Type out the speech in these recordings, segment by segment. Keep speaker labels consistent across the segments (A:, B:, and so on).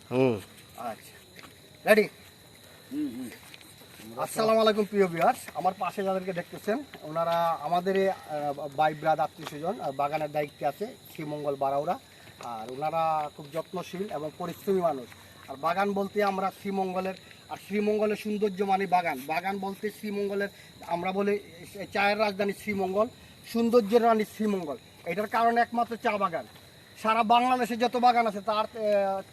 A: আচ্ছা রেডি। আসসালামু আলাইকুম প্রিয় ভিউয়ার্স, আমার পাশে যাদেরকে দেখতেছেন ওনারা আমাদের ভাই ব্রাদার আত্মীয় স্বজন বাগানের দায়িত্বে আছে শ্রীমঙ্গল বারাউরা। আর ওনারা খুব যত্নশীল এবং পরিশ্রমী মানুষ। আর বাগান বলতে আমরা শ্রীমঙ্গলের সৌন্দর্য মানে বাগান বলতে শ্রীমঙ্গলের আমরা বলি চায়ের রাজধানী শ্রীমঙ্গল, সৌন্দর্যের রানী শ্রীমঙ্গল। এটার কারণ একমাত্র চা বাগান। সারা বাংলাদেশে যত বাগান আছে তার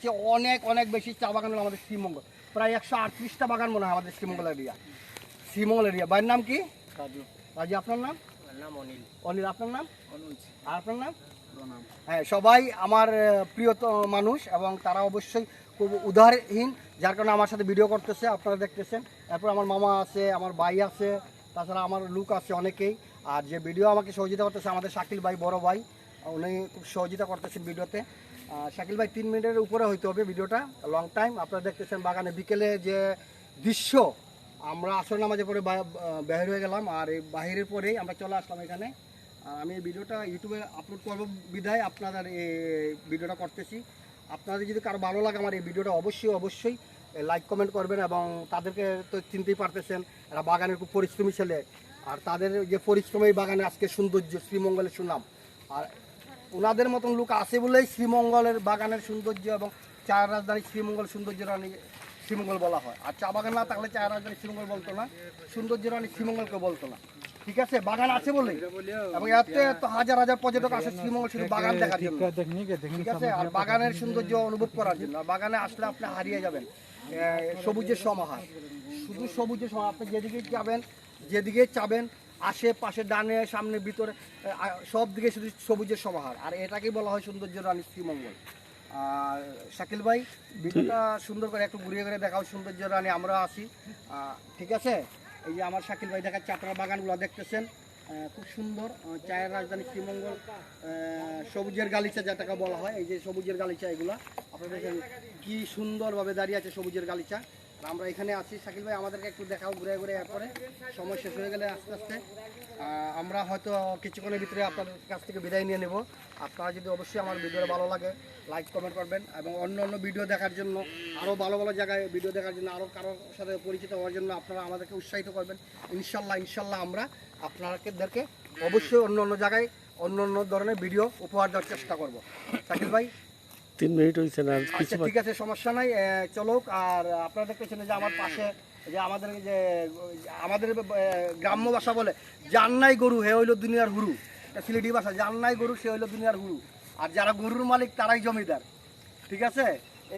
A: চেয়ে অনেক অনেক বেশি চা বাগান হলো আমাদের শ্রীমঙ্গল। প্রায় 138টা বাগান মনে হয় আমাদের শ্রীমঙ্গল এরিয়া। ভাইয়ের নাম কি? রাজু। আপনার নাম? অনিল। আপনার নাম? আর আপনার নাম? হ্যাঁ, সবাই আমার প্রিয় মানুষ এবং তারা অবশ্যই খুব উদারহীন, যার কারণে আমার সাথে ভিডিও করতেছে, আপনারা দেখতেছেন। তারপর আমার মামা আছে, আমার ভাই আছে, তাছাড়া আমার লোক আছে অনেকেই। আর যে ভিডিও আমাকে সহযোগিতা করতেছে আমাদের শাকিল ভাই, বড় ভাই, উনি খুব সহযোগিতা করতেছেন ভিডিওতে। শাকিল ভাই 3 মিনিটের উপরে হইতে হবে ভিডিওটা, লং টাইম। আপনারা দেখতেছেন বাগানে বিকেলে যে দৃশ্য। আমরা আসর নামাজে পরে বাহির হয়ে গেলাম, আর এই বাহিরের পরেই আমরা চলে আসলাম এখানে। আর আমি এই ভিডিওটা ইউটিউবে আপলোড করবো বিধায় আপনাদের এই ভিডিওটা করতেছি। আপনাদের যদি কারো ভালো লাগে আমার এই ভিডিওটা অবশ্যই লাইক কমেন্ট করবেন। এবং তাদেরকে তো চিনতেই পারতেছেন, এরা বাগানের খুব পরিশ্রমী ছেলে। আর তাদের যে পরিশ্রমী বাগানে আজকে সৌন্দর্য, শ্রীমঙ্গলের সুনাম। আর ওনাদের মতন লোক আছে বলেই শ্রীমঙ্গলের বাগানের সৌন্দর্য এবং চায়ের রাজধানী শ্রীমঙ্গল, সৌন্দর্য রানী শ্রীমঙ্গল বলা হয়। আর চা বাগান না থাকলে চায়ের রাজধানী শ্রীমঙ্গল বলতো না, সৌন্দর্য রানী শ্রীমঙ্গলকে বলতো না। ঠিক আছে, বাগান আছে বলেই এবং এতে তো হাজার হাজার পর্যটক আসে শ্রীমঙ্গল শুধু বাগান দেখার জন্য। ঠিক আছে, আর বাগানের সৌন্দর্য অনুভব করার জন্য। বাগানে আসলে আপনি হারিয়ে যাবেন সবুজের সমাহার, শুধু সবুজের সমাহার। আপনি যেদিকে চাবেন আশেপাশে, ডানে, সামনে, ভিতরে, সব দিকে শুধু সবুজের সমাহার। আর এটাকেই বলা হয় সৌন্দর্য রানী শ্রীমঙ্গল। আর শাকিল ভাই ভিডিওটা সুন্দর করে একটু ঘুরিয়ে ঘুরে দেখাও, সৌন্দর্য রানী আমরা আসি। ঠিক আছে, এই যে আমার শাকিল ভাই দেখাচ্ছে, আপনারা বাগানগুলো দেখতেছেন খুব সুন্দর। চায়ের রাজধানী শ্রীমঙ্গল, সবুজের গালিচা যেটাকে বলা হয়, এই যে সবুজের গালিচা, এগুলা আপনারা দেখেন কি সুন্দরভাবে দাঁড়িয়ে আছে সবুজের গালিচা। আমরা এখানে আছি। শাকিল ভাই আমাদেরকে একটু দেখাও ঘুরে ঘুরে, এরপরে সময় শেষ হয়ে গেলে আস্তে আস্তে আমরা হয়তো কিছুক্ষণের ভিতরে আপনাদের কাছ থেকে বিদায় নিয়ে নেব। আপনারা যদি অবশ্যই আমার ভিডিওটা ভালো লাগে লাইক কমেন্ট করবেন এবং অন্য ভিডিও দেখার জন্য, আরও ভালো জায়গায় ভিডিও দেখার জন্য, আরও কারোর সাথে পরিচিত হওয়ার জন্য আপনারা আমাদেরকে উৎসাহিত করবেন। ইনশাল্লাহ আমরা আপনাদেরকে অবশ্যই অন্য জায়গায় অন্য ধরনের ভিডিও উপহার দেওয়ার চেষ্টা করব। শাকিল ভাই
B: 3 মিনিট হয়েছে না?
A: আচ্ছা ঠিক আছে, সমস্যা নাই, চলুক। আর আপনারা দেখতেছেন যে আমার পাশে যে আমাদের গ্রাম্য ভাষা বলে জান্নাই গরু হে হইল দুনিয়ার হুরু, সিলেটি ভাষা, জান্নাই গরু সে হইল দুনিয়ার হুরু। আর যারা গরুর মালিক তারাই জমিদার। ঠিক আছে,